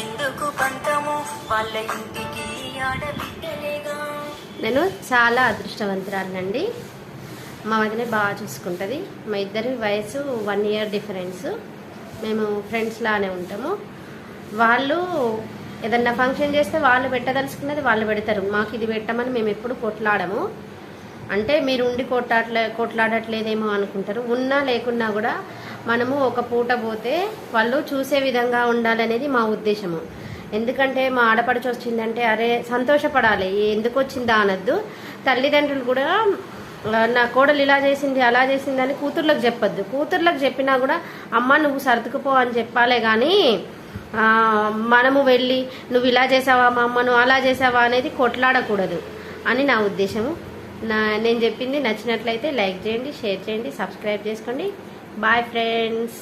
ఎందుకు పంతము వాళ్ళ ఇంటికి ఆడబిడ్డలేగా. నేను చాలా అదృష్టవంతురాలండి. మా వదిన బాగా చూసుకుంటుంది. మా ఇద్దరి వయసు 1 ఇయర్ డిఫరెన్స్. మేము ఫ్రెండ్స్ లానే ఉంటాము. వాళ్ళు ఏదన్నా ఫంక్షన్ చేస్తే వాళ్ళు పెట్టదలుచుకున్నది వాళ్ళు పెడతారు. మాకు ఇది పెట్టమని మేము ఎప్పుడు కొట్లాడము. అంటే మీరు ఉండి కొట్లాడట్లేదేమో అనుకుంటారు. ఉన్నా లేకున్నా కూడా మనము ఒక పూట పోతే వాళ్ళు చూసే విధంగా ఉండాలనేది మా ఉద్దేశము. ఎందుకంటే మా ఆడపడుచు వచ్చిందంటే అరే సంతోషపడాలి, ఎందుకు వచ్చిందా అనద్దు. తల్లిదండ్రులు కూడా నా కోడలు ఇలా చేసింది అలా చేసింది అని కూతుర్లకు చెప్పొద్దు. కూతుర్లకు చెప్పినా కూడా అమ్మ నువ్వు సర్దుకుపో అని చెప్పాలే కానీ మనము వెళ్ళి నువ్వు ఇలా చేసావా మా అమ్మ, నువ్వు అలా చేసావా అనేది కొట్లాడకూడదు అని నా ఉద్దేశము. నేను చెప్పింది నచ్చినట్లయితే లైక్ చేయండి, షేర్ చేయండి, సబ్స్క్రైబ్ చేసుకోండి. Bye friends.